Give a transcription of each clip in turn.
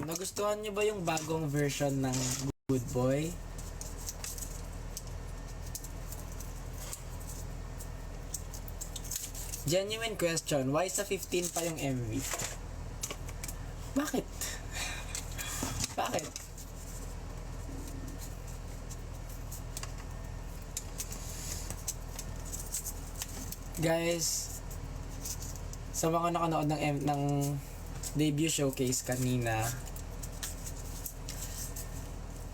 nagustuhan niyo ba yung bagong version ng Good Boy? Genuine question, why sa 15 pa yung MV? Bakit? Bakit? Guys, sa mga nakanood ng debut showcase kanina,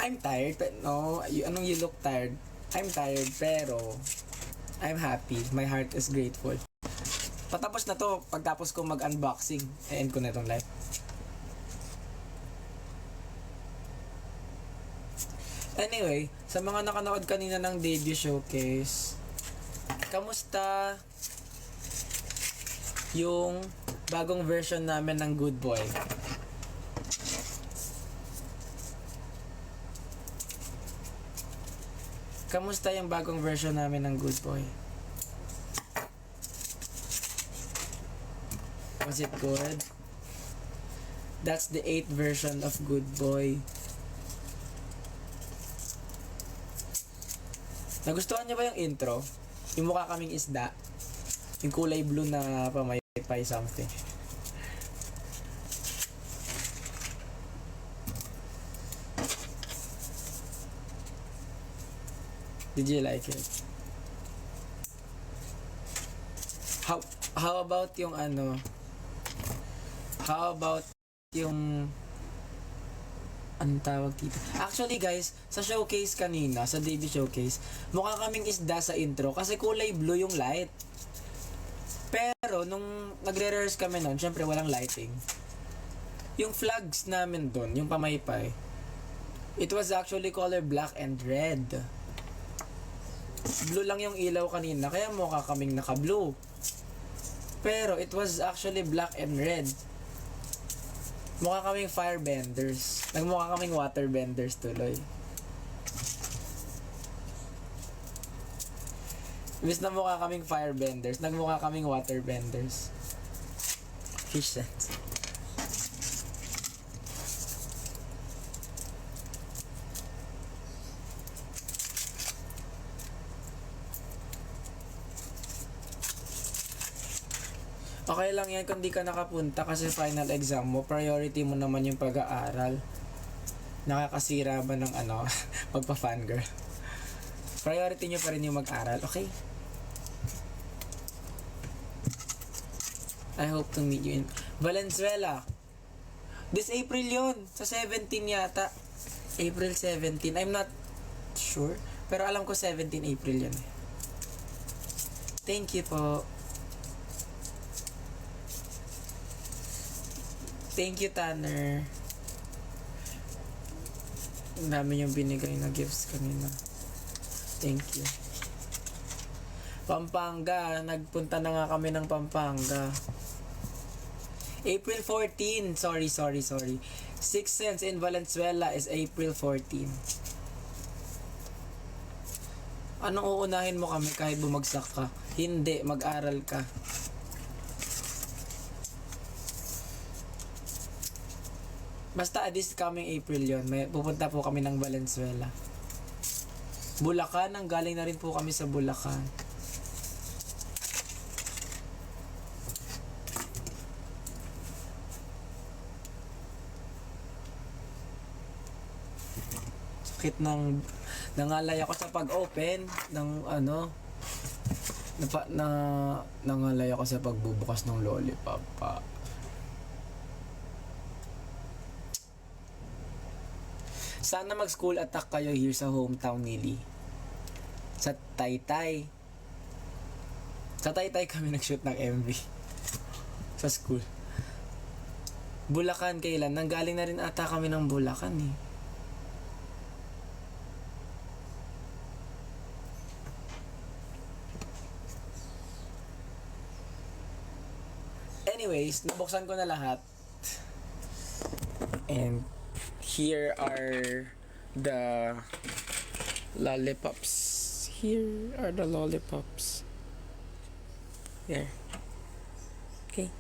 I'm tired, but no, anong you look tired? I'm tired, pero I'm happy. My heart is grateful. Patapos na to, pagtapos ko mag-unboxing, end ko na itong live. Anyway, sa mga nakanood kanina ng debut showcase, kamusta yung bagong version namin ng Good Boy? Kamusta yung bagong version namin ng Good Boy? Was it good? That's the 8th version of Good Boy. Nagustuhan niyo ba yung intro? Yung mukha kaming isda. Yung kulay blue na pamaypay something. Did you like it? How about yung ano? How about yung anong tawag dito? Actually guys, sa showcase kanina, sa debut showcase, mukha kaming isda sa intro kasi kulay blue yung light. Pero nung nagre-rehearse kami nun, syempre walang lighting. Yung flags namin dun, yung pamaypay, it was actually color black and red. Blue lang yung ilaw kanina, kaya mukha kaming naka-blue. Pero it was actually black and red. Mukha kaming firebenders. Nagmukha kaming waterbenders tuloy. Imbis na mukha kaming firebenders, nagmukha kaming waterbenders. Fish sense. Okay lang yan kung di ka nakapunta kasi final exam mo, priority mo naman yung pag-aaral. Nakakasira ba ng ano, magpa-fangirl? Priority nyo pa rin yung mag-aral, okay? I hope to meet you in Valenzuela. This April yun, sa 17 yata. April 17, I'm not sure. Pero alam ko 17 April yun. Thank you po. Thank you, Tanner. Ang dami yung binigay na gifts kanina. Thank you. Pampanga. Nagpunta na nga kami ng Pampanga. April 14. Sorry. Sixth Sense in Valenzuela is April 14. Anong uunahin mo kami kahit bumagsak ka? Hindi, mag-aral ka. Basta this coming April yon, may pupunta po kami ng Valenzuela. Bulacan, nanggaling na rin po kami sa Bulacan. Sakit ng nangalay ako sa pag-open ng ano nangalay ako sa pagbubukas ng lollipop pa. Sana mag-school attack kayo here sa hometown nili. Sa Taytay. Sa Taytay kami nag-shoot ng MV. Sa school. Bulacan kailan? Nanggaling na rin ata kami ng Bulacan eh. Anyways, nabuksan ko na lahat. And here are the lollipops. Here are the lollipops. There. Okay.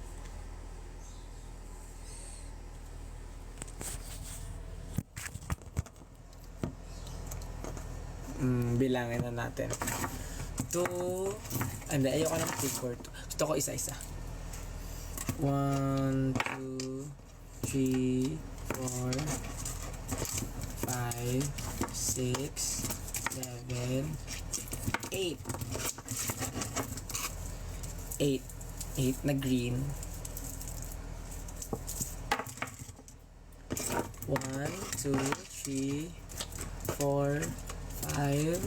Bilangin na natin. 2, hindi, ayoko ng 3 or 2. Gusto ko isa-isa. 1, 2, 3, 4, 5, 6, 7, 8. 8 na green. 1, 2, 3, 4, 5,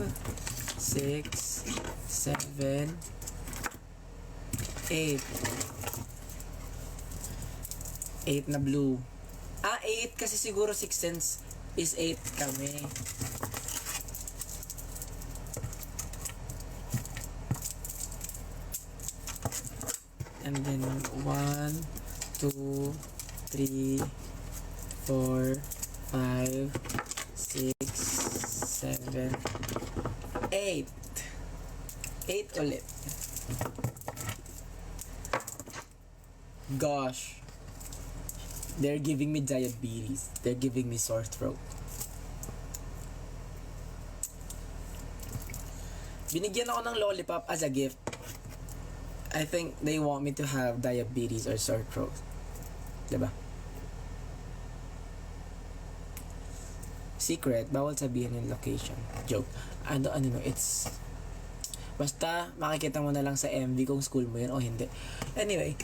6, 7, 8. 8 na blue. 8 kasi siguro 6 cents is 8 kami. And then 1, 2, 3, 4, 5, 6, 7, 8. 8 ulit. Gosh. They're giving me diabetes. They're giving me sore throat. Binigyan ako ng lollipop as a gift. I think they want me to have diabetes or sore throat. Diba? Secret, bawal sabihin yung location. Joke. No, it's... Basta, makikita mo na lang sa MV kung school mo yun o hindi. Anyway,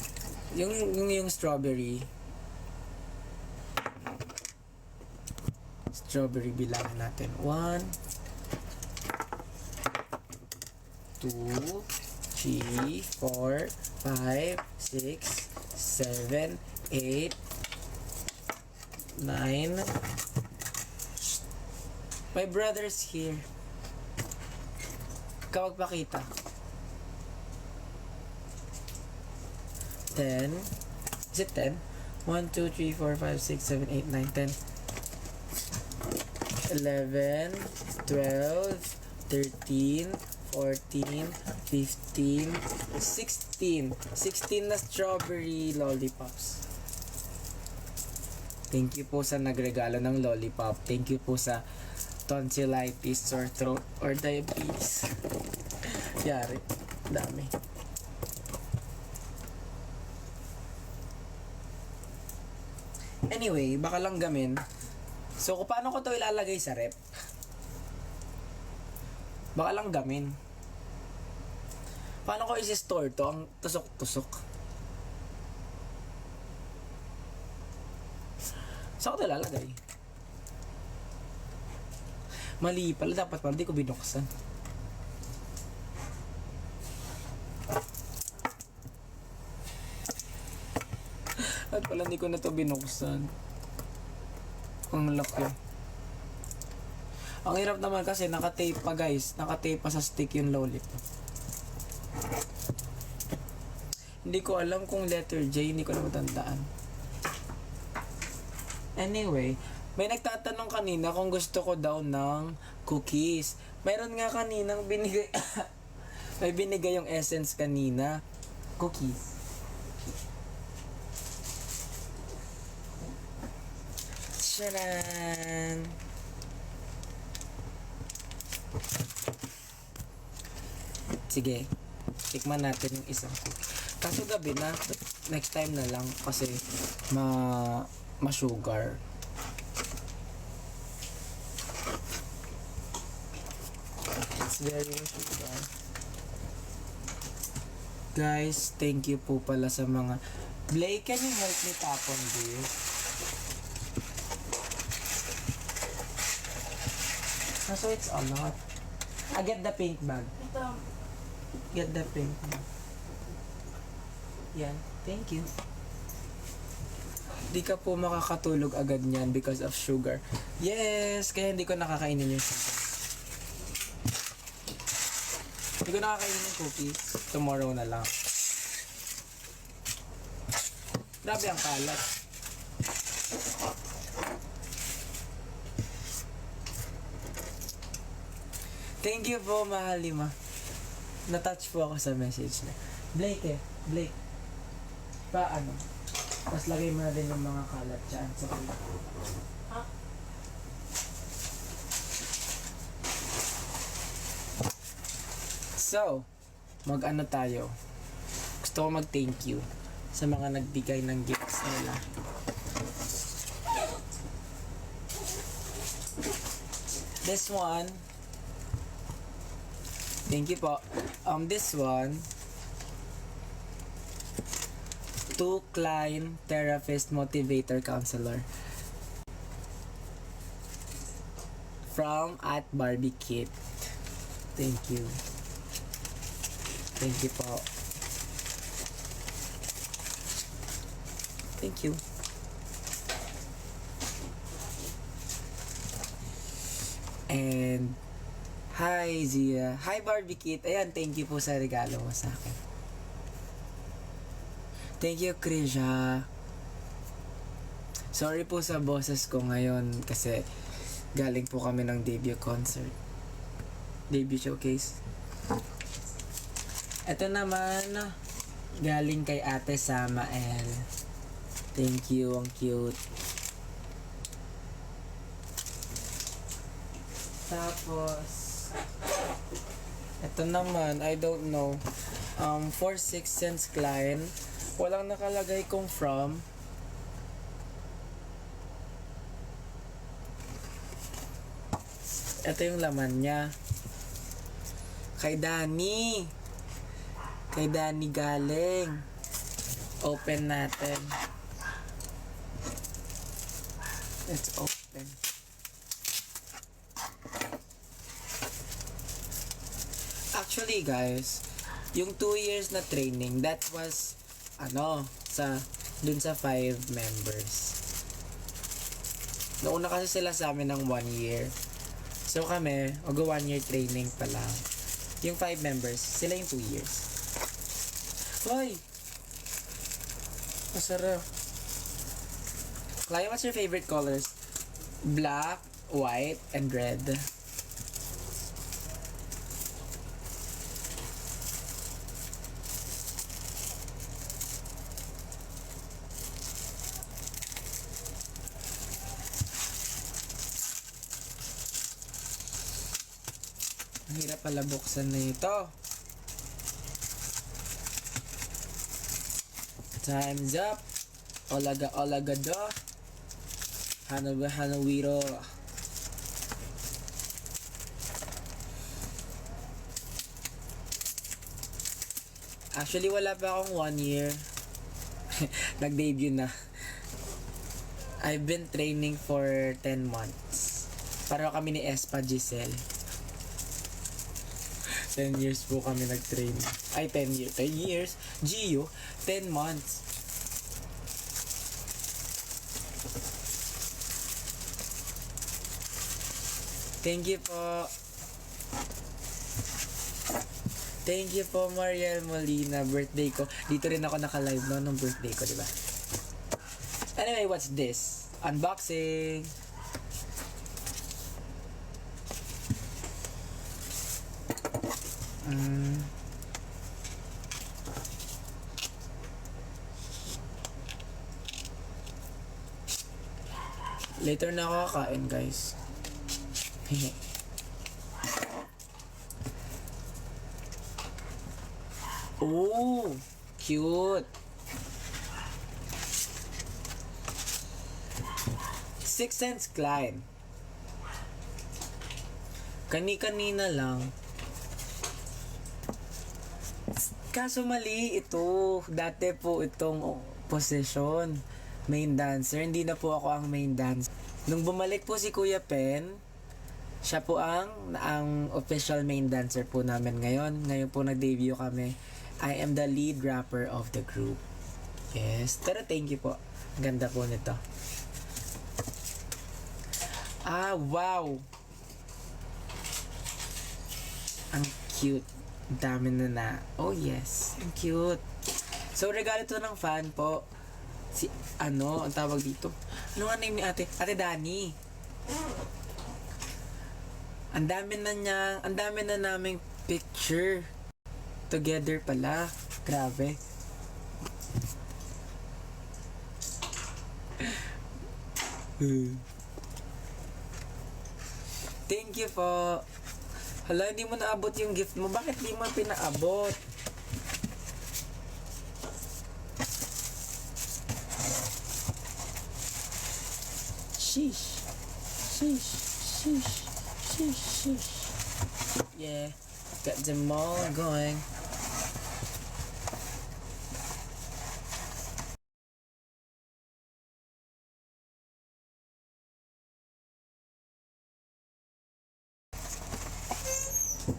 yung strawberry... Strawberry, bilangin natin. 1, 2, 3, 4, 5, 6, 7, 8, 9. My brother's here. Ikaw magpakita. 10. Is it 10? 1, 2, 3, 4, 5, 6, 7, 8, 9, 10. 11, 12, 13, 14, 15, 16. 16 na strawberry lollipops. Thank you po sa nagregalo ng lollipop. Thank you po sa tonsillitis, sore throat, or diabetes. Yari. Dami. Anyway, baka lang gamin. So, paano ko to ilalagay sa rep? Baka lang gamin. Paano ko isi-store to? Ang tusok-tusok. Saan ko to ilalagay? Mali pala. Dapat pala di ko binuksan. At pala di ko na to binuksan. Ang laki. Ang hirap naman kasi naka-tape pa guys. Naka-tape pa sa stick yung lollipop. Hindi ko alam kung letter J. Hindi ko na matandaan. Anyway, may nagtatanong kanina kung gusto ko daw ng cookies. Mayroon nga kaninang binigay... may binigay yung Essence kanina. Cookies. Tcharan! Sige, tikman natin yung isang cookie. Kaso gabi na, next time na lang kasi ma-sugar. It's very sugar. Guys, thank you po pala sa mga... Blake, can you help me tapon this? So it's a lot. I get the pink bag. Ito. Get the pink bag. Yan. Thank you. Di ka po makakatulog agad niyan because of sugar. Yes! Kaya hindi ko nakakainin yung sugar. Hindi ko nakakainin yung cookies. Tomorrow na lang. Grabe ang kalat. Thank you po, Mahalima. Na-touch po ako sa message niya. Blake Blake. Paano? Tapos lagay mo na din yung mga kalat dyan sa pila. Ha? So, mag-ano tayo. Gusto ko mag-thank you sa mga nagbigay ng gifts nila. This one, thank you po. This one, to Klein Therapist Motivator Counselor from at Barbie Kit. Thank you. Thank you po. Thank you. And hi Zia. Hi Barbie Kit. Ayan, thank you po sa regalo mo sa akin. Thank you Krisha. Sorry po sa boses ko ngayon kasi galing po kami ng debut concert. Debut showcase. Ito naman galing kay Ate Samael. Thank you, ang cute. Tapos ito naman, I don't know. For 6 cents Klein. Walang nakalagay kung from. Ito yung laman niya. Kay Danny. Kay Danny galing. Open natin. Let's open. Actually guys, yung 2 years na training, that was dun sa 5 members. Nauna kasi sila sa amin ng 1 year. So kami, mag-1 year training pa lang. Yung 5 members, sila yung 2 years. Hoy! Masarap. Clay, what's your favorite colors? Black, white, and red. Ang hirap pala buksan na ito. Time's up. Olaga do. Hanawiro. Actually, wala pa akong 1 year. Nag-debut na. I've been training for 10 months. Para kami ni Espa Giselle. 10 years po kami nag-train. Ay, 10 years. 10 years. Gio, 10 months. Thank you po. Thank you po, Mariel Molina. Birthday ko. Dito rin ako naka-live no, nung birthday ko, diba? Anyway, what's this? Unboxing. Later na ako kakain, guys. Oh, cute. 6 cents Klein. Kanina lang. Kaso mali ito. Dati po itong position. Main dancer. Hindi na po ako ang main dancer. Nung bumalik po si Kuya Pen, siya po ang official main dancer po namin ngayon. Ngayon po nag-debut kami. I am the lead rapper of the group. Yes. Pero thank you po. Ganda po nito. Ah, wow! Ang cute. Ang dami na. Oh, yes. Ang cute. So, regalo to ng fan po. Si, ang tawag dito? Ano nga name ni ate? Ate Dani. Ang dami na naming picture. Together pala. Grabe. Thank you po. Hala, hindi mo naabot yung gift mo. Bakit di mo pinaabot? Sheesh. Sheesh. Sheesh. Sheesh. Sheesh. Yeah. Got them all going.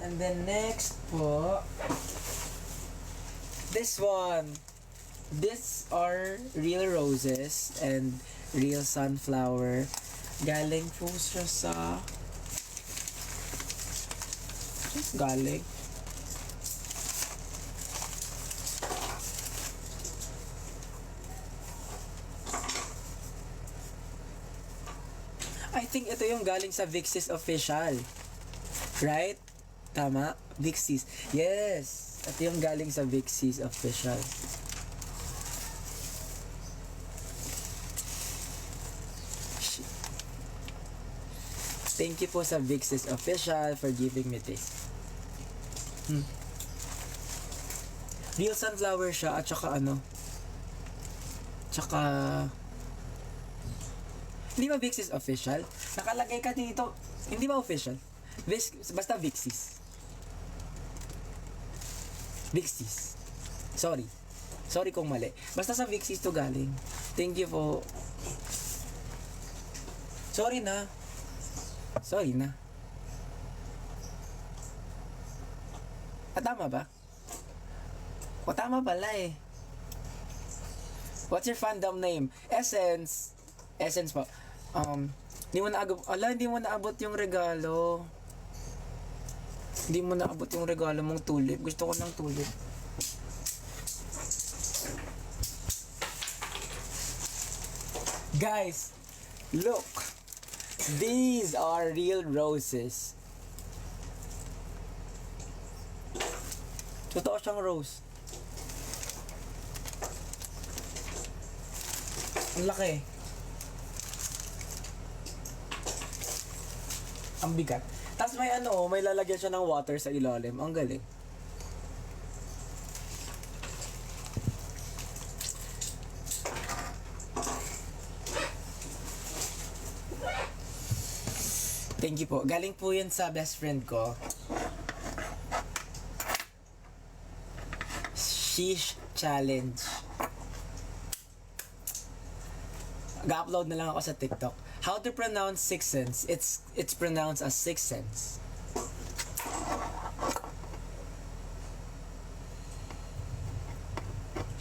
And then next po, this one. These are real roses and real sunflower. Galing po siya sa... Galing. I think ito yung galing sa Vixis Official. Right? Tama? Vixis. Yes! Ito yung galing sa Vixis Official. Thank you po sa Vixis Official for giving me this. Real sunflower siya at saka ano? Tsaka... Hindi ba Vixis Official? Nakalagay ka dito. Hindi ba official? Basta Vixis. Vixis. Sorry. Sorry kung mali. Basta sa Vixis to galing. Thank you po. Sorry na. Sorry na. Tama ba? O tama pala eh. What's your fandom name? Essence. Essence po. Hindi mo naabot. Hindi mo naabot yung regalo. Hindi mo naabot yung regalo mong tulip. Gusto ko ng tulip. Guys, look. These are real roses. Totoo siyang rose. Ang laki. Ang bigat. Tapos may may lalagyan siya ng water sa ilalim. Ang galing. Thank you po. Galing po yun sa best friend ko. Sheesh Challenge. Ga-upload na lang ako sa TikTok. How to pronounce Six Sense? It's pronounced as Six Sense.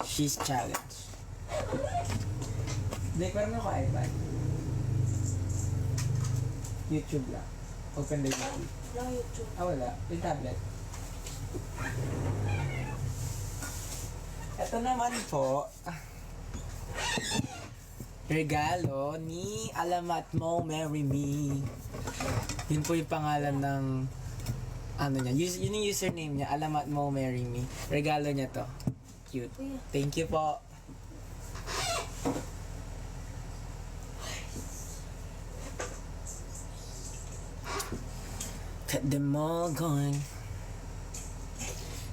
Sheesh Challenge. Hindi, pero ako iPad. YouTube lang. Open the YouTube. Wala YouTube. Wala. Yung tablet. Ito naman po, regalo ni Alamat Mo Marry Me. Yun po yung pangalan ng niya. Yun yung username niya, Alamat Mo Marry Me. Regalo niya to. Cute. Thank you po. Got them all going.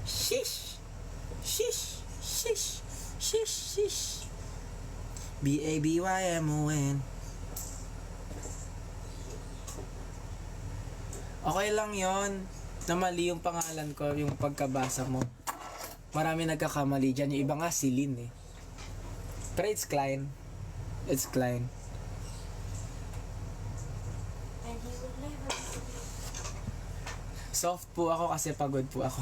Shish. Shish. Shish. Shish. Shish. BABYMON. Okay lang yon na mali yung pangalan ko, yung pagkabasa mo. Marami nagkakamali dyan. Yung iba nga Celine eh. Pero it's Klein. It's Klein. And he will never Soft po ako kasi pagod po ako.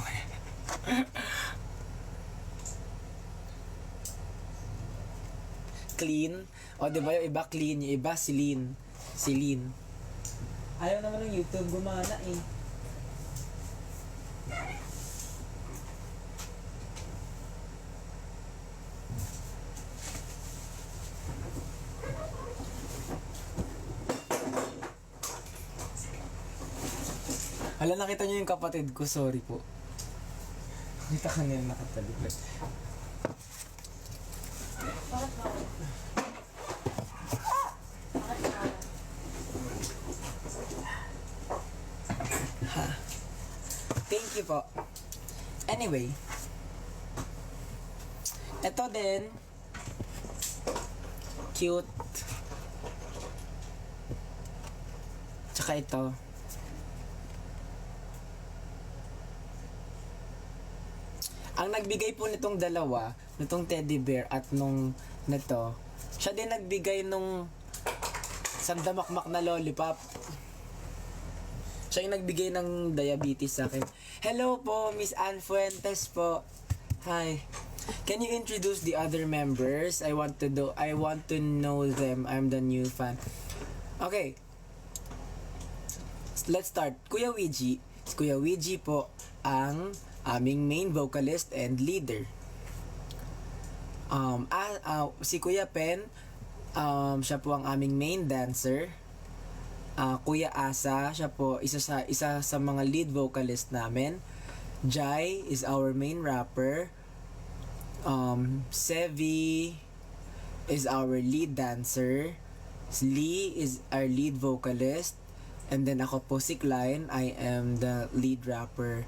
Clean. O diba yung iba clean, yung iba Celine. Celine. Ayaw naman ng YouTube gumana eh. Hala, nakita niyo yung kapatid ko. Sorry po. Kita ka nila nakatalikod. po. Anyway, ito din, cute. Tsaka ito. Ang nagbigay po nitong dalawa, nitong teddy bear at nung nito, siya din nagbigay nung sandamakmak na lollipop. Siya yung nagbigay ng diabetes sa akin. Hello po, Miss Ann Fuentes po. Hi. Can you introduce the other members? I want to know them. I'm the new fan. Okay. Let's start. Kuya Ouija. Si Kuya Ouija po ang aming main vocalist and leader. Si Kuya Pen, siya po ang aming main dancer. Kuya Asa, siya po isa sa mga lead vocalist namin. Jai is our main rapper. Sevi is our lead dancer. Lee is our lead vocalist. And then ako po si Klein, I am the lead rapper.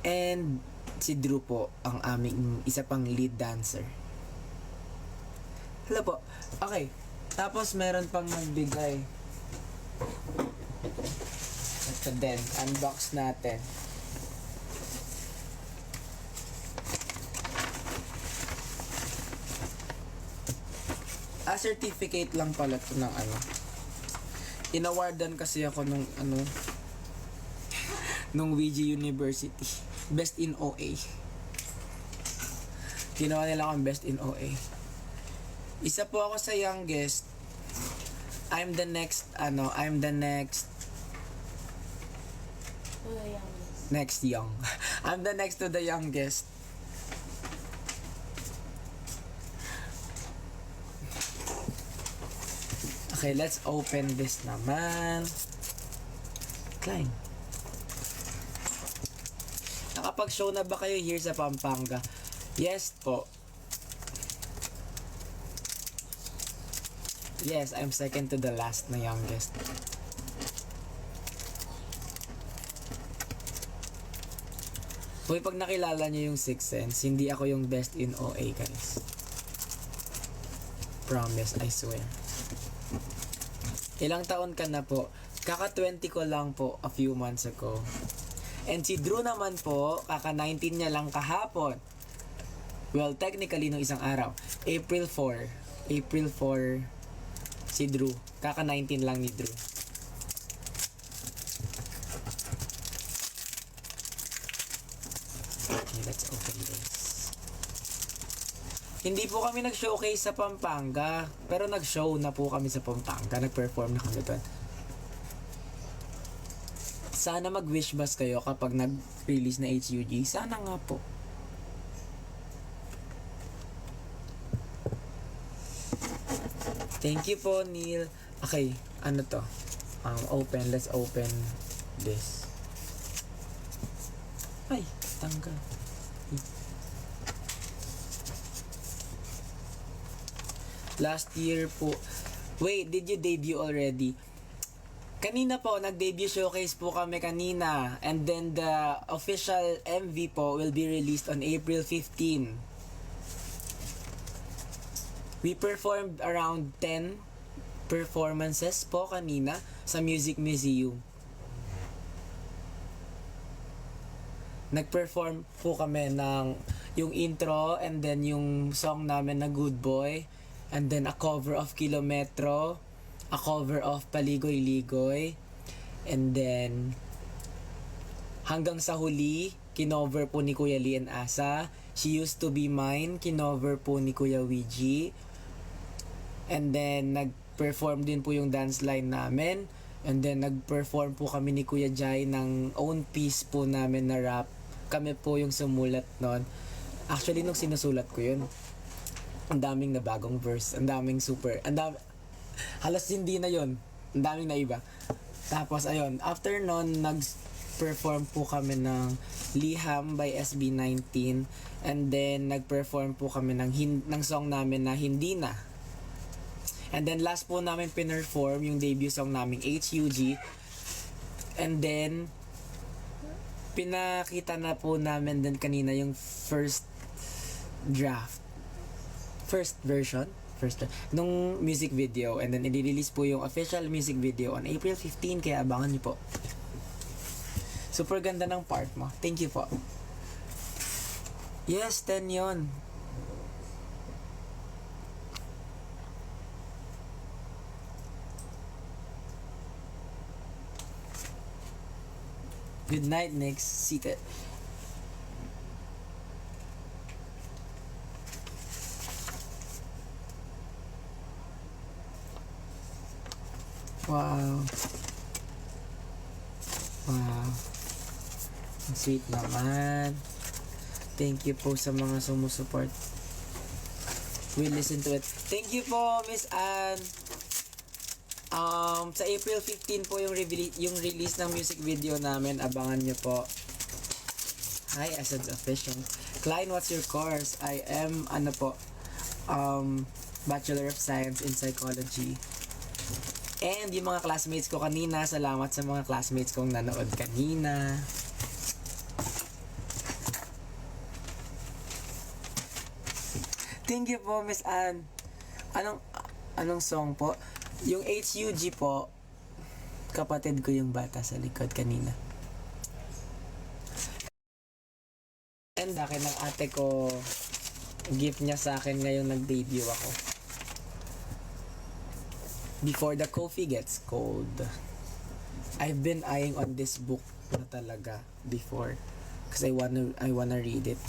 And si Drew po ang aming isa pang lead dancer. Hello po. Okay. Tapos meron pang nagbigay. Ito din. Unbox natin. Certificate lang pala ito ng ano. Inawardan kasi ako nung nung VG University. Best in OA. Ginawa nila akong best in OA. Isa po ako sa youngest. I'm the next next young. I'm the next to the youngest. Okay, let's open this naman. Klein. Nakapag-show na ba kayo here sa Pampanga? Yes po. Yes, I'm second to the last na youngest. Uy, pag nakilala nyo yung Sixth Sense, hindi ako yung best in OA, guys. Promise, I swear. Ilang taon ka na po? Kaka-20 ko lang po a few months ago. And si Drew naman po, kaka-19 niya lang kahapon. Well, technically, nung isang araw. April 4, si Drew. Kaka-19 lang ni Drew. Okay, let's open this. Hindi po kami nag-showcase sa Pampanga, pero nag-show na po kami sa Pampanga. Nag-perform na kami doon. Sana mag-wishbus kayo kapag nag-release na HUG. Sana nga po. Thank you po, Neil. Okay, ano to? Let's open this. Ay, tanggal. Last year po. Wait, did you debut already? Kanina po, nag-debut showcase po kami kanina. And then the official MV po will be released on April 15. We performed around 10 performances po kanina sa Music Museum. Nag-perform po kami ng yung intro and then yung song namin na Good Boy. And then a cover of Kilometro, a cover of Paligoy-Ligoy, and then hanggang sa huli, kinover po ni Kuya Lee and Asa. She Used to Be Mine, kinover po ni Kuya Ouija. And then nag-perform din po yung dance line namin. And then nag-perform po kami ni Kuya Jai ng own piece po namin na rap. Kami po yung sumulat nun. Actually, nung sinusulat ko yun, ang daming na bagong verse, halos hindi na yon, ang daming na iba. Tapos ayun, after nun, nag-perform po kami ng Liham by SB19, and then nag-perform po kami ng song namin na Hindi Na. And then last po namin pinerform yung debut song namin HUG, and then pinakita na po namin din kanina yung first draft. First version? First draft. Nung music video. And then, i-release po yung official music video on April 15. Kaya abangan niyo po. Super ganda ng part mo. Thank you po. Yes, 10 yon. Good night, Nix. Seated. Wow. Wow. Ang sweet naman. Thank you po sa mga sumusuport. We'll listen to it. Thank you po, Miss Anne. Sa April 15 po yung release ng music video namin. Abangan nyo po. Hi, Essence Official. Klein, what's your course? I am, Bachelor of Science in Psychology. And yung mga classmates ko kanina, salamat sa mga classmates kong nanood kanina. Thank you po, Miss Anne. Anong song po? Yung HUG po, kapatid ko yung bata sa likod kanina. And akin ng ate ko, gift niya sa akin ngayong nag-debut ako. Before the coffee gets cold. I've been eyeing on this book na talaga before. Kasi I wanna read it.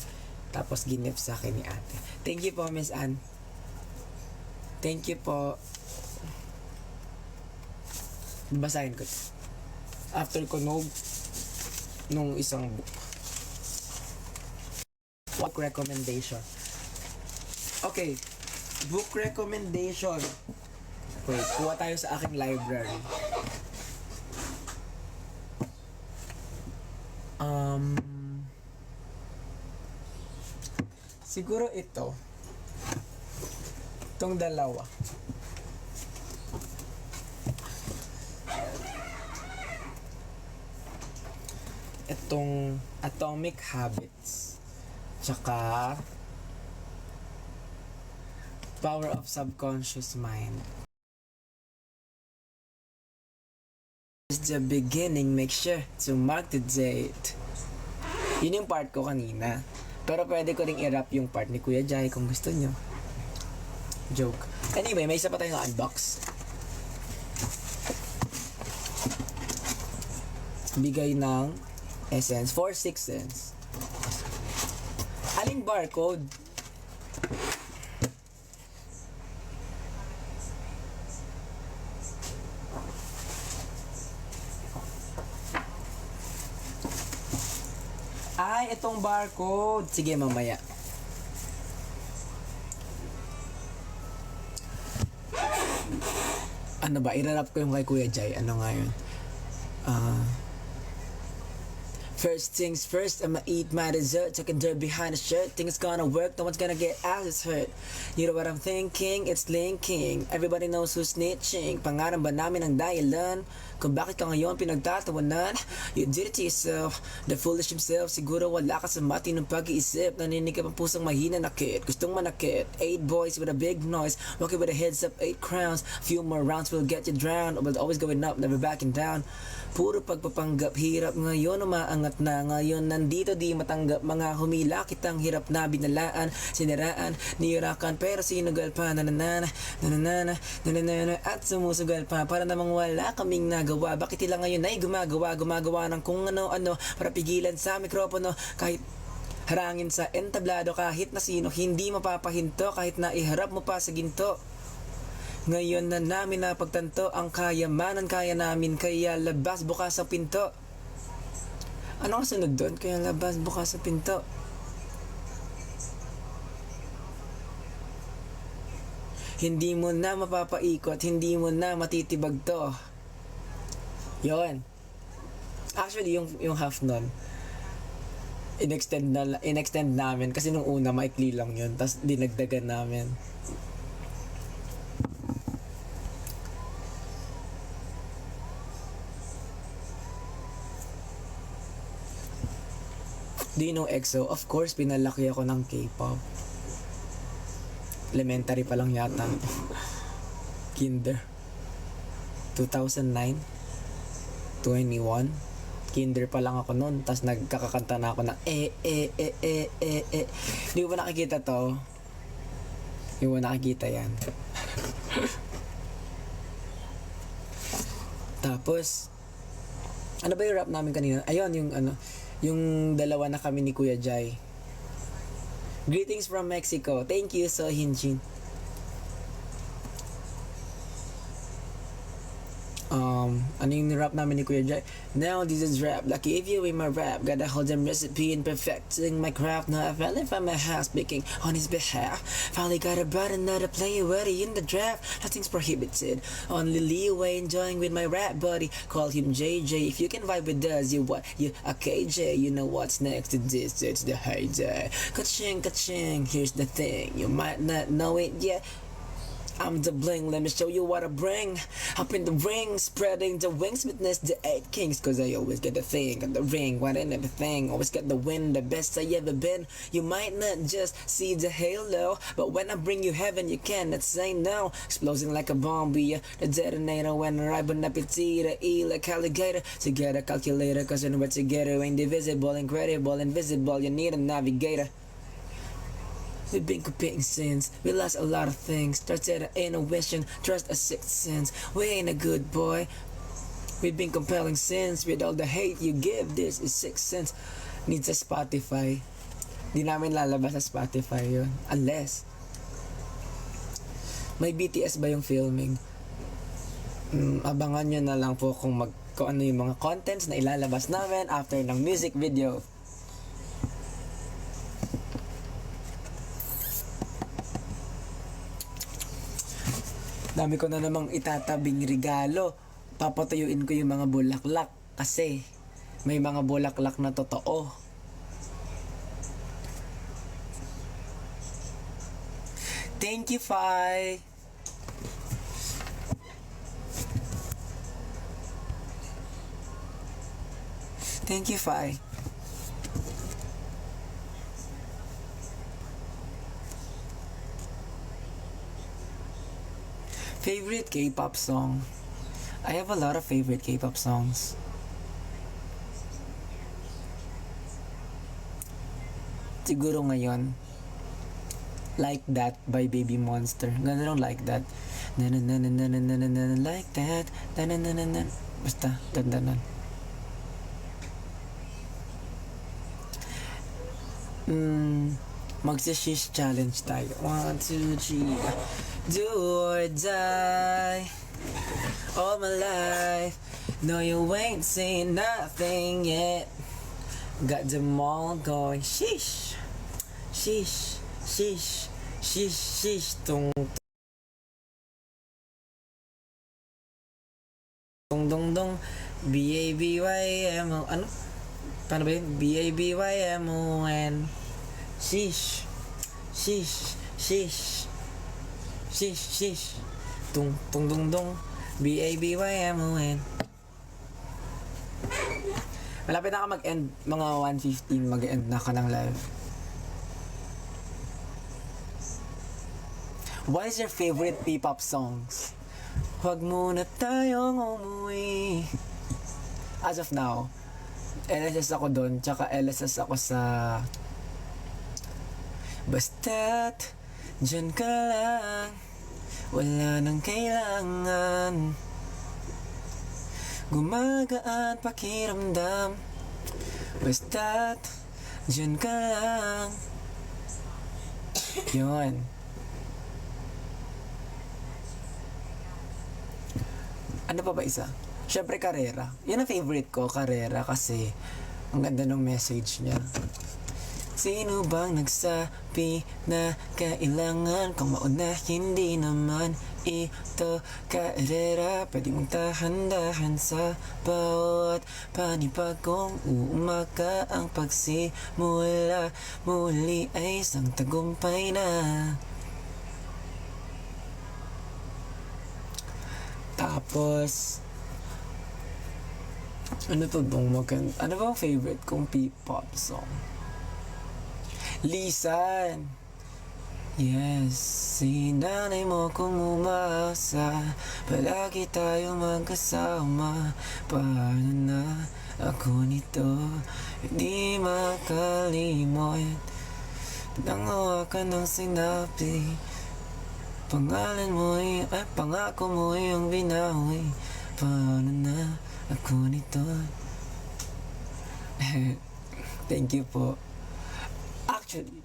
Tapos gift sa akin ni ate. Thank you po, Miss Anne. Thank you po. Basahin ko. After ko nung isang book. Book recommendation. Okay. Book recommendation. Wait, kuha tayo sa aking library. Siguro ito. Itong dalawa. Itong Atomic Habits. Tsaka Power of Subconscious Mind. It's the beginning, make sure to mark the date. Yun yung part ko kanina. Pero pwede ko ring i-rap yung part ni Kuya Jai kung gusto nyo. Joke. Anyway, may isa pa tayong unbox. Bigay ng Essence. 4-6 cents. Aling barcode? Ay, itong barcode. Sige, mamaya. Ano ba? Irarap ko yung kay Kuya Jai. Ano nga yun? First things first, I'ma eat my dessert. Tucking dirt behind the shirt. Think it's gonna work, no one's gonna get out, it's hurt. You know what I'm thinking? It's linking. Everybody knows who's snitching. Pangarang ba namin ang dahilan kung bakit ka ngayon pinagtatawanan? You did it to yourself. The foolish himself. Siguro wala ka sa matinong pag-iisip. Naninig ka pang pusang mahina na kid. Gustong manakit. 8 boys with a big noise. Walking with a heads up, 8 crowns. Few more rounds will get you drowned. But always going up, never backing down. Puro pagpapanggap, hirap ngayon, umaangat na ngayon. Nandito di matanggap, mga humila kitang hirap na binalaan, siniraan, niyurakan, pero sinugal pa, nananana, nananana, nananana, at sumusugal pa, para namang wala kaming nagawa. Bakit tila ngayon ay gumagawa ng kung ano-ano, para pigilan sa mikropono, kahit harangin sa entablado, kahit na sino, hindi mapapahinto, kahit na iharap mo pa sa ginto. Ngayon na namin napagtanto ang kayamanan kaya namin, kaya labas bukas sa pinto. Ano ang sunod doon? Kaya labas bukas sa pinto. Hindi mo na mapapaikot, hindi mo na matitibag to. Yon. Actually, yung half nun, inextend namin kasi nung una maikli lang yun, tapos dinagdagan namin. Do you know EXO? Of course, pinalaki ako ng K-pop. Elementary pa lang yata. Kinder. 2009. 21. Kinder pa lang ako noon. Tapos nagkakakanta na ako ng Hindi mo ba nakikita to? Hindi mo nakikita yan. Tapos, ano ba yung rap namin kanina? Ayun, yung dalawa na kami ni Kuya Jai. Greetings from Mexico. Thank you, So Hinjin. Ano yung rap namin ni Kuya Jai? Now this is rap. Lucky if you in my rap. Gotta hold them recipe in perfecting my craft. Now I finally found my house speaking on his behalf. Finally got about another player ready in the draft. Nothing's prohibited. Only leeway enjoying with my rap buddy. Call him JJ. If you can vibe with us, you what? You a KJ. You know what's next to this? It's the heyday. Ka-ching, ka-ching. Here's the thing. You might not know it yet. I'm the bling, let me show you what I bring. Up in the ring, spreading the wings, witness the 8 kings. Cause I always get the thing, got the ring, what in everything. Always get the win, the best I ever been. You might not just see the halo, but when I bring you heaven, you cannot say no. Exploding like a bomb, be the detonator. When I ride an appetite, eat like alligator. Together, calculator, cause when we're together, indivisible, incredible, invisible. You need a navigator. We've been competing since we lost a lot of things. Started an intuition, trust a sixth sense. We ain't a good boy. We've been compelling sins with all the hate you give. This is sixth sense. Needs a Spotify. Di namin lalabas sa Spotify yun. Unless may BTS ba yung filming? Abangan nyo na lang po kung ano yung mga contents na ilalabas namin after ng music video. Dami ko na namang itatabing regalo. Papatuyuin ko yung mga bulaklak kasi may mga bulaklak na totoo. Thank you, Fi. Thank you, Fi. Favorite K-pop song? I have a lot of favorite K-pop songs. Siguro ngayon, Like That by Baby Monster. Ganda lang Like That. Na na na na na na na na na like that. Na na na na na. Basta, ganda nun. Magsi-shish challenge tayo. 1, 2, 3. Do or die. All my life. No, you ain't seen nothing yet. Got them all going. Shish. Shish. Shish. Shish. Shish. Tung. Tung dong dong. B-A-B-Y-M-O. Ano? Paano ba yun? B-A-B-Y-M-O-N. Shish. Shish. Shish. Shish. Shish. Tung. Tung dong dong. B-A-B-Y-M-O-N. Malapit na ako mag-end. Mga 1:15 mag-end na ako ng live. What is your favorite P-pop songs? Huwag muna tayong umuwi. As of now, LSS ako doon, tsaka LSS ako sa basta't dyan ka lang, wala nang kailangan, gumagaan pakiramdam, basta't dyan ka lang. Yun. Ano pa ba isa? Siyempre, Karera. Yan ang favorite ko, Karera, kasi ang ganda ng message niya. Sino bang nagsabi na kailangan kong mauna? Hindi naman ito Karera. Pwede mong tahan-dahan sa bawat panibagong umaga. Ang pagsimula muli ay isang tagumpay na. Tapos, ano to bang maganda? Ano ba ang favorite kong P-pop song? Lisan. Yes, sinanay mo kung umasa, palagi tayong magkasama. Paano na ako nito, hindi makalimot. Nangawakan ng sinabi, pangalan mo pangako mo yung binawi. Paano na ako nito. Thank you po. Actually,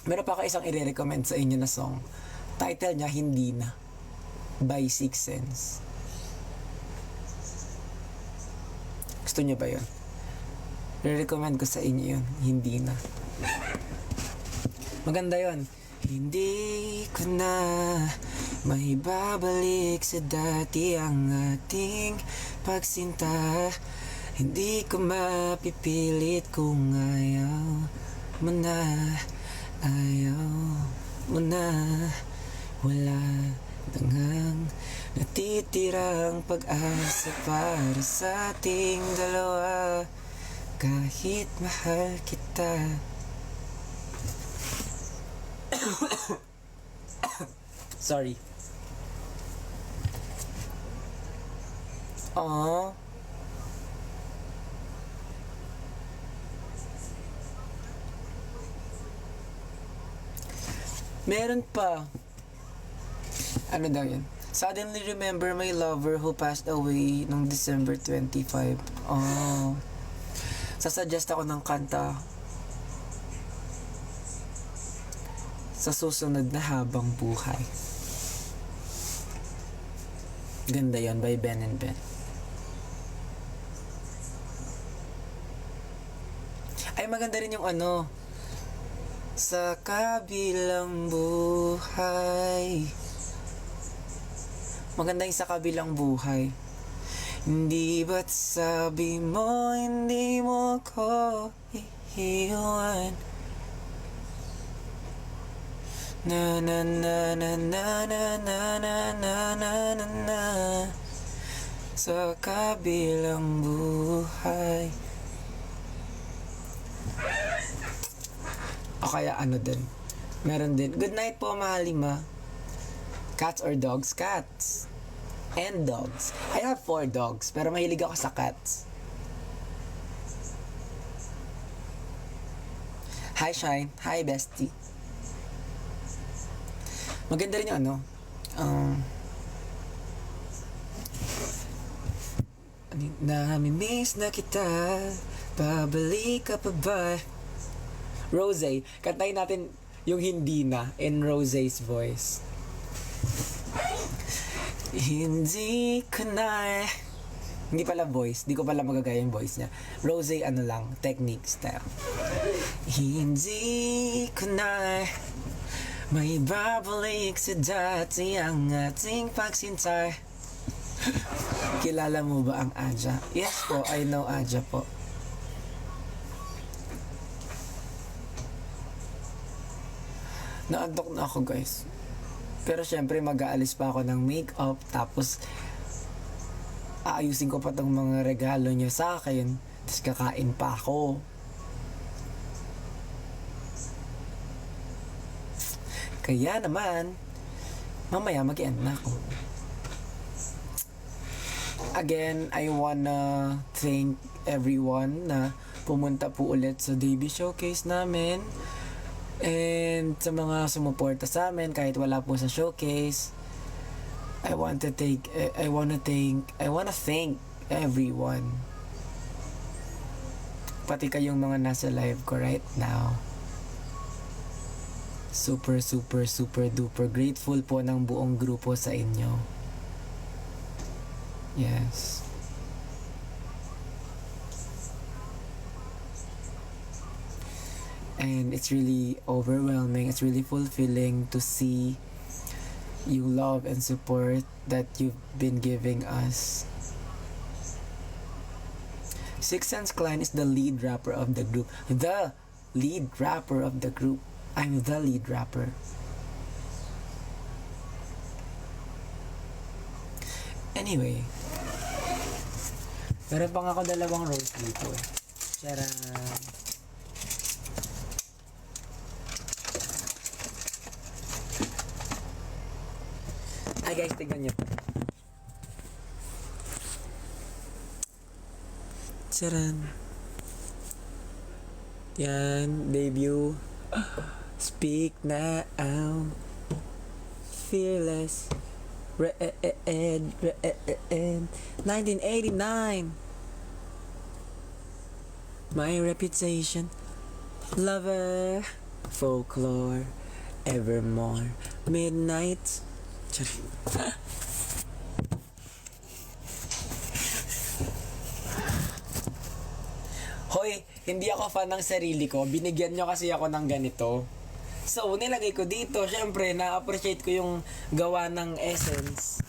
meron pa ako isang i-recommend sa inyo na song. Title niya, Hindi Na, by Six Sense. Gusto niyo ba yun? I-recommend ko sa inyo yun, Hindi Na. Maganda yun. Hindi ko na maibabalik sa dati ang ating pagsinta. Hindi ko mapipilit kung ayaw mo na. Ayaw mo na. Wala nang natitirang pag-asa para sa ating dalawa. Kahit mahal kita. Sorry. Aww. Meron pa. Ano daw yun? Suddenly remember my lover who passed away noong December 25. Oh. Sasuggest ako ng kanta sa susunod na habang buhay. Ganda yon by Ben and Ben. Ay, maganda rin yung ano, sa kabilang buhay. Maganda yung sa kabilang buhay. Hindi ba't sabi mo hindi mo ko iiwan? Na na na na na na na na na na na na sa kabilang buhay. O kaya ano din, meron din, good night po mahalima. Cats or dogs? Cats and dogs. I have 4 dogs, pero mahilig ako sa cats. Hi Shine, hi bestie. Maganda rin yung ano, namimiss na kita, babalik ka pa ba? Rose, kantayin natin yung Hindi Na in Rose's voice. Hindi ko na, hindi pala voice, di ko pala magagaya yung voice niya. Rose, ano lang, technique style. Hindi ko na may babalik sa dati ang ating pagsinta. Kilala mo ba ang Aja? Yes po, I know Aja po. Naantok na ako guys. Pero syempre mag-aalis pa ako ng makeup, tapos aayusin ko pa tong mga regalo nyo sa akin, tapos kakain pa ako. Kaya naman, mamaya mag-end na ako. Again, I wanna thank everyone na pumunta po ulit sa Davey Showcase namin. And sa mga sumuporta sa amin kahit wala po sa showcase, I wanna thank everyone. Pati kayong mga nasa live ko right now. Super duper grateful po ng buong grupo sa inyo. Yes. And it's really overwhelming, it's really fulfilling to see you love and support that you've been giving us. Six Sense Klein is the lead rapper of the group. The lead rapper of the group. I'm the lead rapper. Anyway, meron pang ako 2 rose dito. Tcharam! Ay guys, tignan nyo. Charan. Yan, debut. Speak now. Fearless. Red. 1989. My reputation. Lover. Folklore. Evermore. Midnight. Hoy, hindi ako fan ng sarili ko. Binigyan nyo kasi ako ng ganito. So, nilagay ko dito. Siyempre, na-appreciate ko yung gawa ng Essence.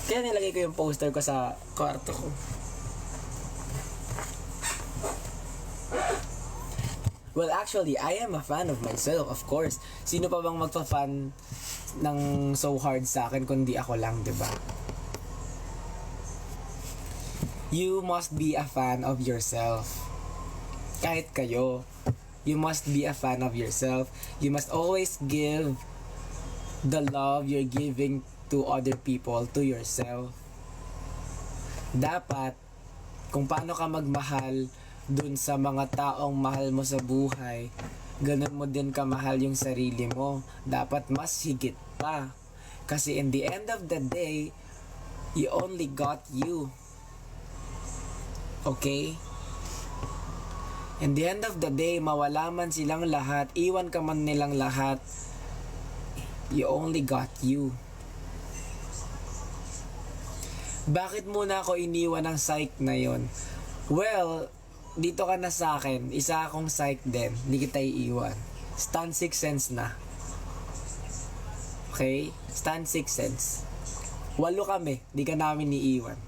Kaya nilagay ko yung poster ko sa kwarto ko. Well, actually, I am a fan of myself, of course. Sino pa bang magpa-fan ng so hard sa akin kundi ako lang, 'di ba? You must be a fan of yourself. Kahit kayo, you must be a fan of yourself. You must always give the love you're giving to other people, to yourself. Dapat, kung paano ka magmahal dun sa mga taong mahal mo sa buhay, ganun mo din kamahal yung sarili mo. Dapat mas higit pa. Kasi in the end of the day, you only got you. Okay? In the end of the day, mawala man silang lahat, iwan ka man nilang lahat, you only got you. Bakit muna ako iniwan ng psych na yon? Well, dito ka na sa akin, isa akong psych din, hindi kita iiwan. Stand 6 cents na. Okay? Stand 6 cents. 8 kami, di ka namin iiwan.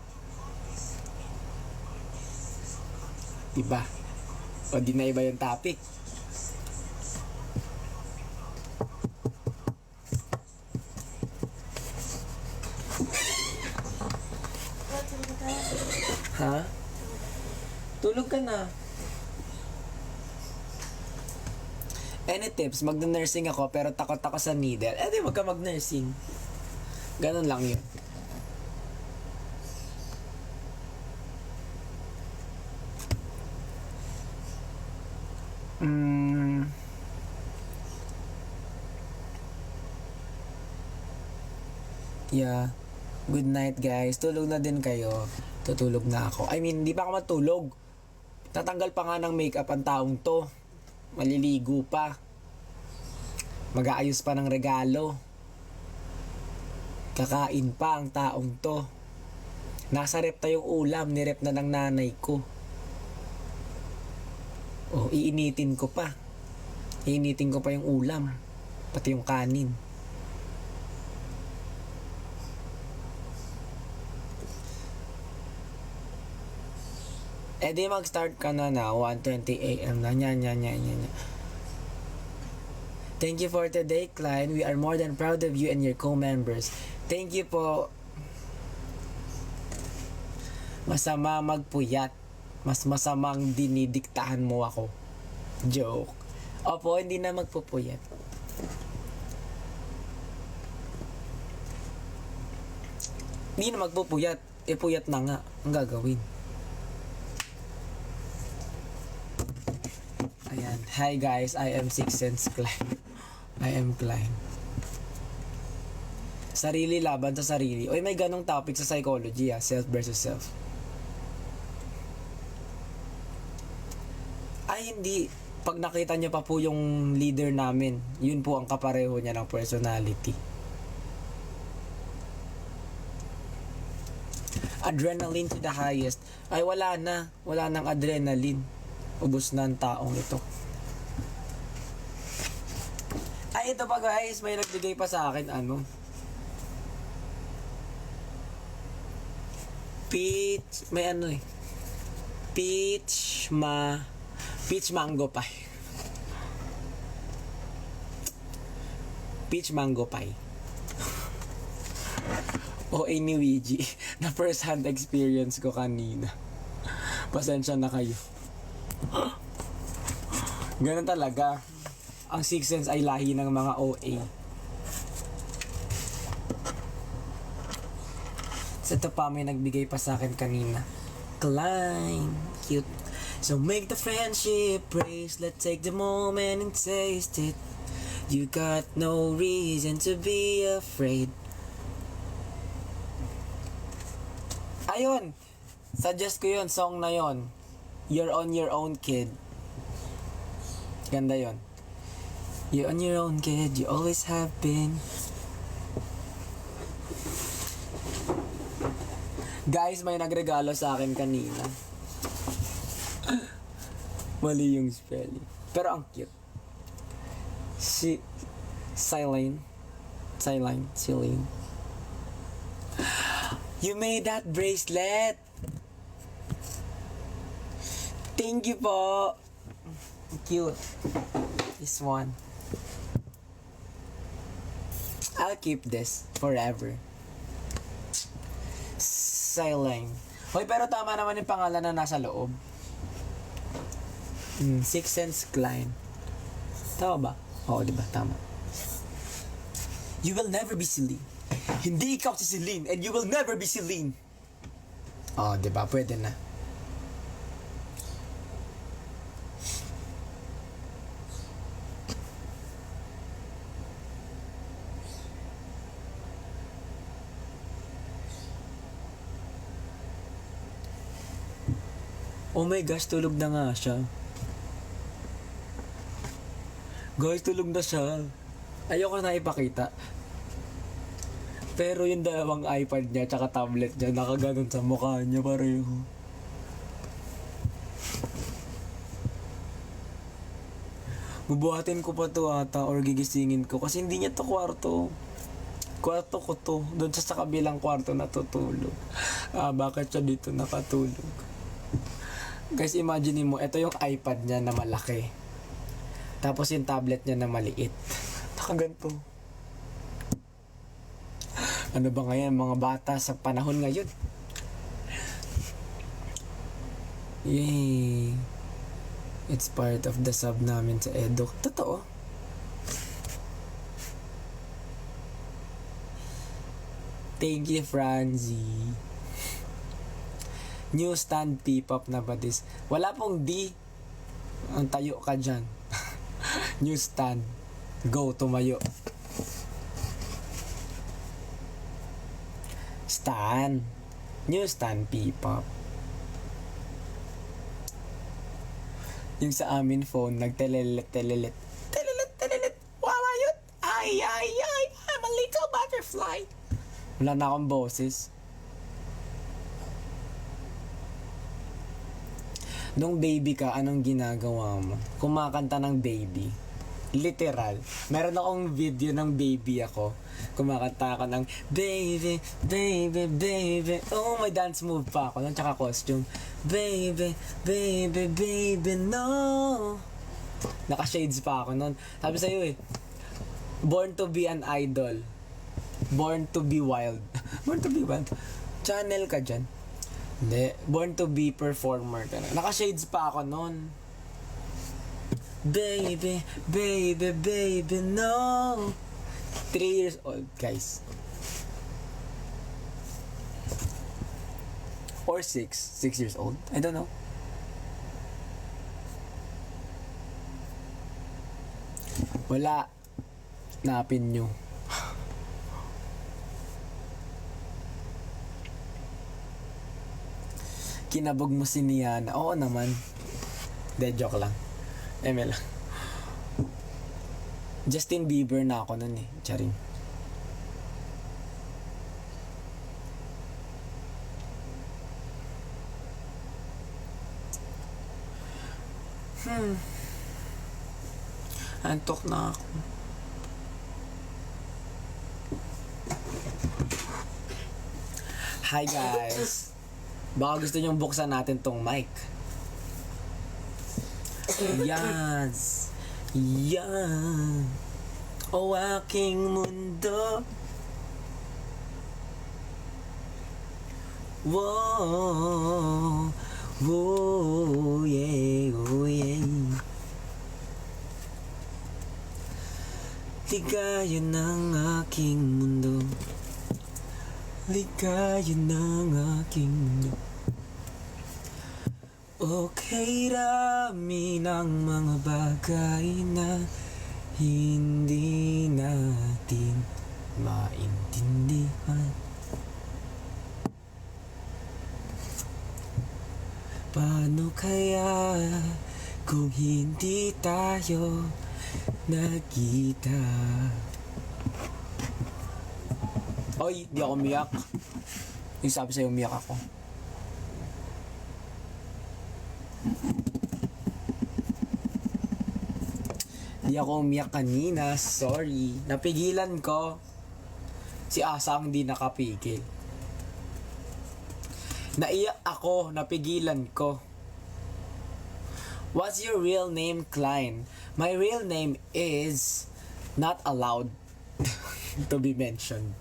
Diba? O di na iba yung topic. Ha? Tulog ka na. Any tips? Mag-nursing ako pero takot ako sa needle. Eh di wag ka mag-nursing. Ganun lang yun. Yeah. Good night guys. Tulog na din kayo. Tutulog na ako. I mean, hindi pa ako matulog. Tatanggal pa nga ng makeup ang taong to. Maliligo pa. Mag-aayos pa ng regalo. Kakain pa ang taong to. Nasa rep na yung ulam. Nirep na ng nanay ko. Oh, iinitin ko pa. Iinitin ko pa yung ulam. Pati yung kanin. Eh di mag-start ka na 1:20 AM na. Yan. Thank you for today, Klein. We are more than proud of you and your co-members. Thank you po. Masama magpuyat. Mas masamang dinidiktahan mo ako. Joke. Opo, hindi na magpupuyat. Hindi na magpupuyat. Puyat na nga. Ang gagawin. Ayan. Hi guys, I am 6 Cents Klein. I am Klein. Sarili laban sa sarili. Oy, may ganong topic sa psychology self versus self. Ay hindi. Pag nakita nyo pa po yung leader namin, yun po ang kapareho niya ng personality. Adrenaline to the highest. Ay wala na. Wala nang adrenaline. Ubus na ang taong ito. Ay, ito pa guys. May nagbigay pa sa akin, peach, may peach mango pie. Peach mango pie. O ni Ouija. Na first hand experience ko kanina. Pasensya na kayo. Ganun talaga. Ang Sixth Sense ay lahi ng mga OA. So ito pa, may nagbigay pa sa akin kanina. Climb. Cute. So make the friendship bracelet, take the moment and taste it. You got no reason to be afraid. Ayun! Suggest ko yun, song na yun. You're on your own, kid. Ganda yun. You're on your own, kid. You always have been. Guys, may nagregalo sa akin kanina. Mali yung spelling. Pero ang cute. Celine. You made that bracelet. Thank you po. Cute. This one. I'll keep this forever. Celine. Hoy, pero tama naman yung pangalan na nasa loob. Six Sense Klein. Tama ba? Oo, diba? Tama. You will never be Celine. Hindi ikaw si Celine and you will never be Celine. Oo, diba? Pwede na. Oh my gosh, tulog na nga siya. Guys, tulog na siya. Ayoko na ipakita. Pero yung dalawang iPad niya tsaka tablet niya nakaganon sa mukha niya pareho. Bubuhatin ko pa to ata or gigisingin ko kasi hindi niya to kwarto. Kwarto ko to. Doon sa kabilang kwarto natutulog. Bakit siya dito nakatulog? Guys, imagine mo, ito yung iPad niya na malaki. Tapos yung tablet niya na maliit. Nakaganto. Ano ba ngayon mga bata sa panahon ngayon? Yay! It's part of the sub namin sa Eduk. Totoo. Thank you, Franzi. New stand P-pop na ba this? Wala pong D. Ang tayo ka dyan. New stand. Go, tumayo. Stand. New stand P-pop. Yung sa amin phone, nagtelelet. Telelet. Wawayot. Ay. I'm a little butterfly. Wala na akong boses. Nung baby ka, anong ginagawa mo? Kumakanta ng baby. Literal. Meron akong video ng baby ako. Kumakanta ako ng baby. Oh, may dance move pa ako. Nun, tsaka costume. Baby, no. Naka-shades pa ako nun. Sabi sa'yo born to be an idol. Born to be wild. Born to be wild. Channel ka dyan. Hindi. Born to be performer. Naka-shades pa ako nun. Baby, no. 3 years old, guys. Or 6 years old. I don't know. Wala. Napin nyo. Kinabog mo si Niana. Oo naman. De, joke lang. Eme lang. Justin Bieber na ako nun Charing. Antok na ako. Hi guys. Baka gusto nyong buksan natin tong mic. Yes. Yan. O aking mundo. Whoa. Whoa. Yeah. Oh yeah. Ligaya ng aking mundo. ligaya ng aking mundo. Okay, rami ng mga bagay na hindi natin maintindihan. Paano kaya kung hindi tayo nagkita? Oy, di ako umiyak. Yung sabi sa'yo, umiyak ako. Di ako umiyak kanina, sorry. Napigilan ko. Si Asang di nakapigil. Naiyak ako, napigilan ko. What's your real name, Klein? My real name is not allowed to be mentioned.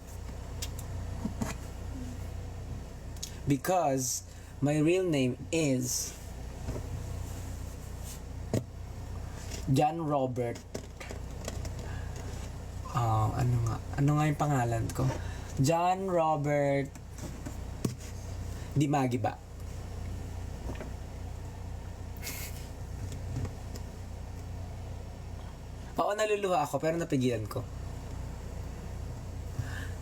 Because my real name is John Robert. Ano nga yung pangalan ko? John Robert Dimagi ba? Oo, naluluha ako pero napigilan ko.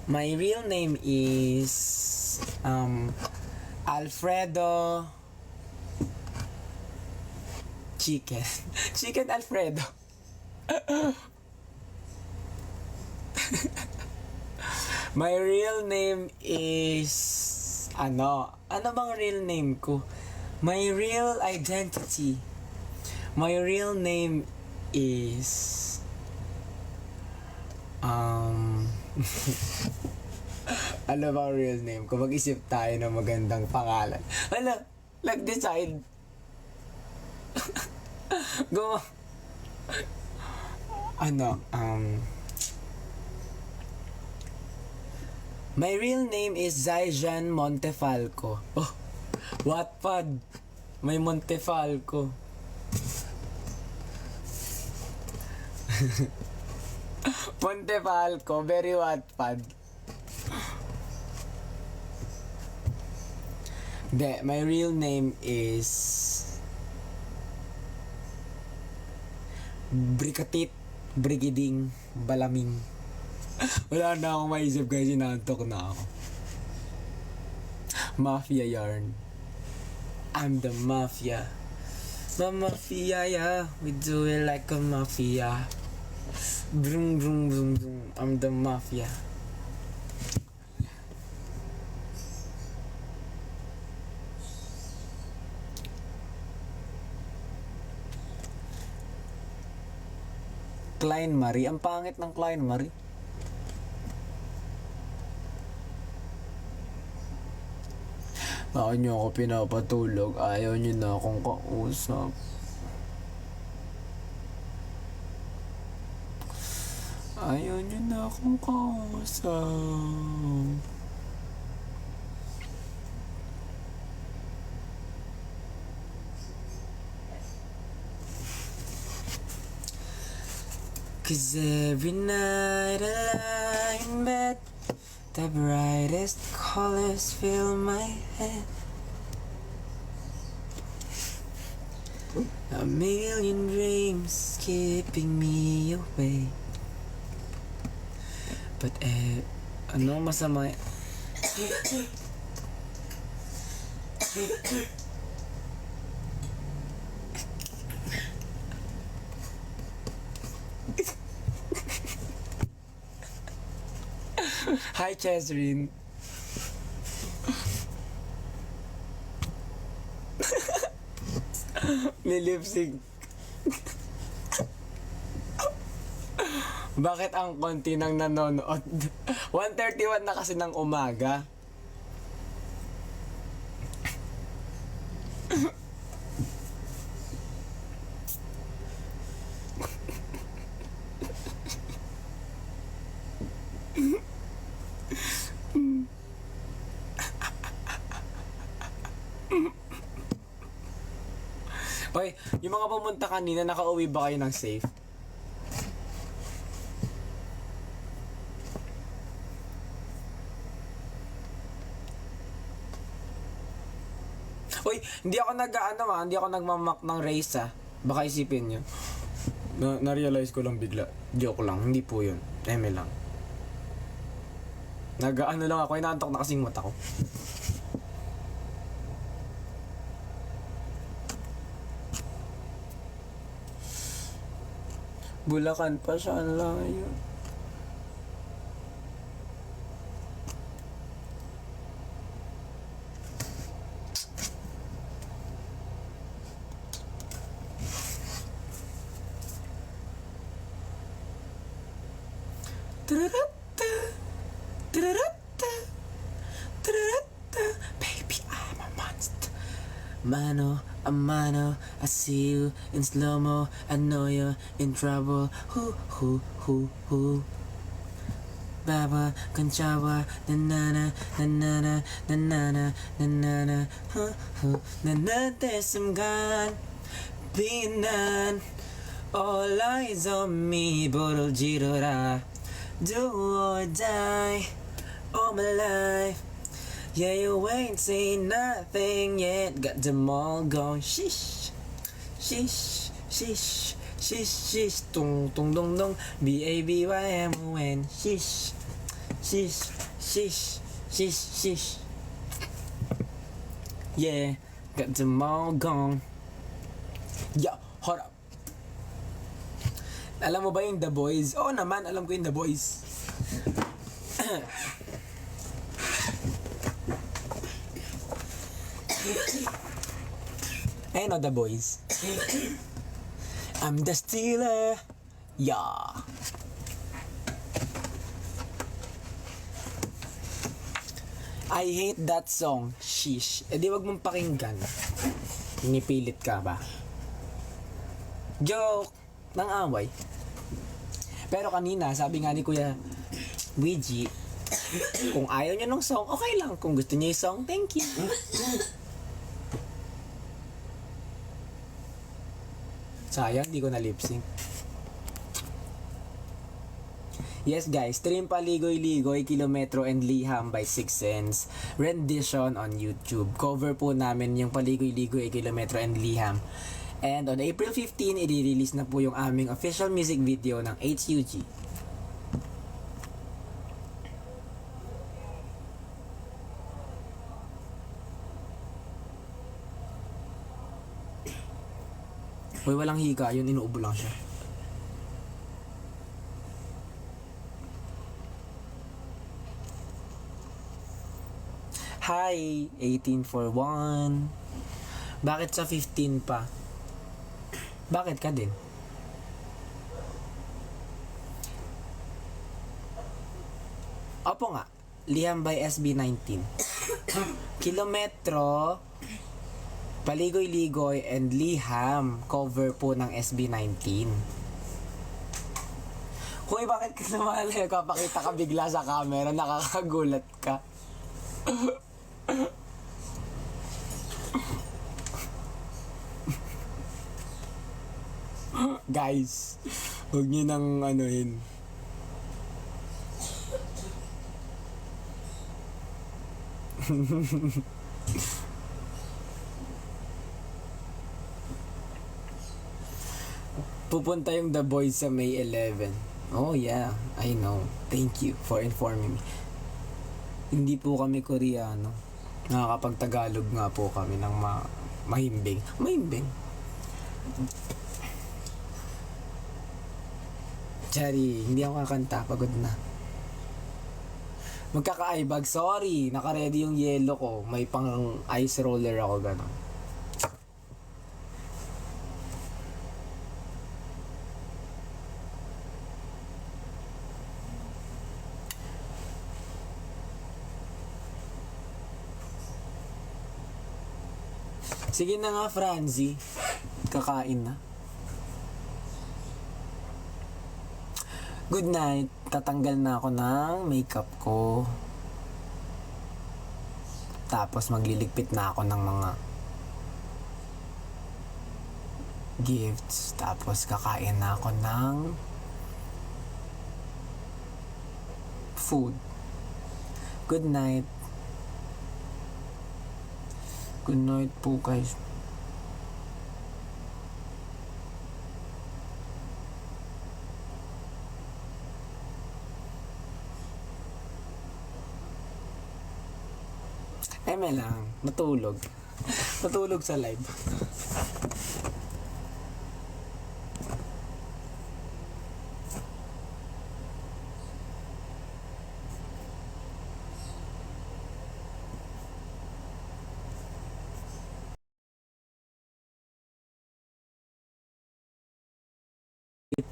My real name is Alfredo Chicken. Chicken Alfredo. My real name is ano bang real name ko? My real identity. My real name is ano bang real name ko? Mag-isip tayo ng magandang pangalan. Nag-decide. Go. My real name is Zaijan Montefalco. Oh, Wattpad. May Montefalco. Montefalco, very Wattpad. My real name is Brikatit Brigiding Balaming. Wala na akong maisip guys, inaantok na ako. Mafia yarn. I'm the mafia. The mafia, yeah. We do it like a mafia. Vroom, vroom, vroom, vroom. I'm the mafia. Klein Marie. Ang pangit ng Klein Marie. Ayaw niyo ako pinapatulog. Ayaw niyo na akong kausap. Ayaw niyo na akong kausap. Cause every night I lie in bed, the brightest colors fill my head. A million dreams keeping me awake. But ano masama? Hi, Chesrin. May lip-sync. Bakit ang konti nang nanonood? 1:31 na kasi ng umaga. Hoy, yung mga pumunta kanina, nakauwi ba kayo ng safe? Uy, hindi ako hindi ako nagmamak ng race Baka isipin nyo. Na-realize ko lang bigla. Joke lang, hindi po yun. Eme lang. Lang ako, inaantok na kasing mata ko. Bulacan pa siya, ang layo. Tururutta, tururutta, tururutta. Baby, I'm a monster. Mano a mano, I see you in slow-mo. I know you're in trouble. Hu. Baba, Conchawa, na-na-na, na-na-na, na-na-na, na-na-na, hu. Na-na, there's some gun, being none. All eyes on me, Borol Jirora. Do or die, all my life. Yeah, you ain't seen nothing yet. Got them all going shish, shish, shish, shish, shish. Tung tung dong dong. BABYMON. Shish, shish, shish, shish, shish. Yeah, got them all gone. Yeah, hold up. Alam mo ba yung The Boys? Oo naman, alam ko yung The Boys. I know The Boys. I'm the stealer. Yeah. I hate that song. Sheesh. Eh di wag mong pakinggan. Pinipilit ka ba? Joke. Nang away. Pero kanina, sabi nga ni Kuya Ouija, kung ayaw niya ng song, okay lang. Kung gusto niya yung song, thank you. Sayang, di ko na lip sync. Yes guys, stream Paligoy-Ligoy, Kilometro and Liham by 6 Cents. Rendition on YouTube. Cover po namin yung Paligoy-Ligoy, Kilometro and Liham. And on April 15, i-release na po yung aming official music video ng HUG. Uy, walang hika. Yun, inuubo lang siya. Hi! 1841. Bakit sa 15 pa? Bakit ka din? Opo nga. Liham by SB19. Kilometro, Paligoy-Ligoy and Liham. Cover po ng SB19. Hoy, bakit ka naman kapakita ka bigla sa camera? Nakakagulat ka. Guys, huwag nyo nang anuhin. Pupunta yung The Boys sa May 11. Oh yeah, I know. Thank you for informing me. Hindi po kami Koreano. Nakakapag-Tagalog nga po kami ng mahimbing. Mahimbing. Chari, hindi ako kakanta. Pagod na. Magkaka-eyebag. Sorry, naka-ready yung yellow ko. May pang ice roller ako, gano'n. Sige na nga, Franzi. Kakain na. Good night. Tatanggal na ako ng makeup ko. Tapos magliligpit na ako ng mga gifts. Tapos kakain na ako ng food. Good night. Good night po guys. Eme lang, matulog. Matulog sa live.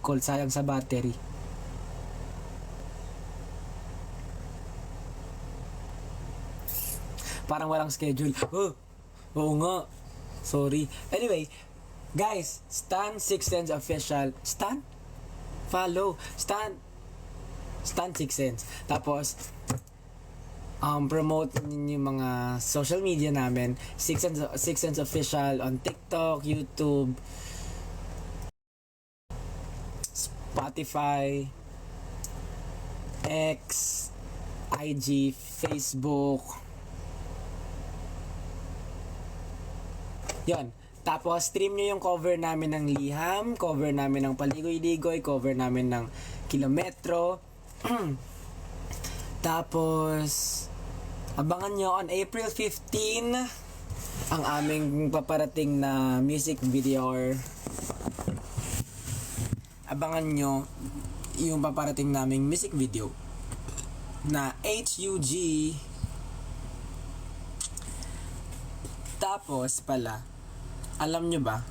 Call, sayang sa battery. Parang walang schedule. Oh, oo nga. Sorry. Anyway, guys, Stan Six Sense official. Stan? Follow. Stan 6 Sense. Tapos, promote ninyo yung mga social media namin. Six Sense official on TikTok, YouTube, Spotify, X, IG, Facebook. Yon. Tapos, stream nyo yung cover namin ng Liham, cover namin ng Paligoy-Ligoy, cover namin ng Kilometro. Tapos, abangan nyo on April 15 ang aming paparating na music video. Abangan nyo yung paparating naming music video na HUG. Tapos pala, alam nyo ba,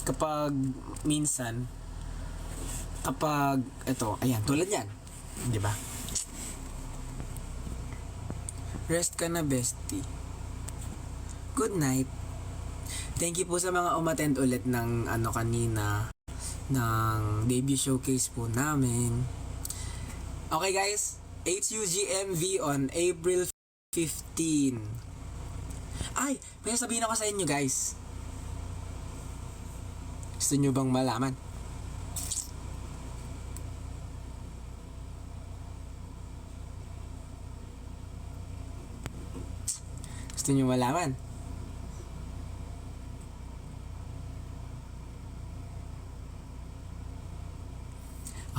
kapag minsan, kapag, ito, ayan, tulad yan, di ba? Rest ka na, bestie. Good night. Thank you po sa mga umattend ulit ng kanina, ng debut showcase po namin. Okay guys, HUGMV on April 15. Ay, may sabihin ako sa inyo guys. Gusto nyo bang malaman? Gusto nyo malaman?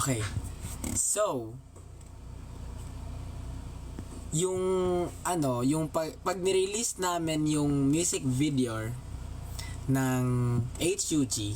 Okay. So, yung pag nirelease namin yung music video ng HUG,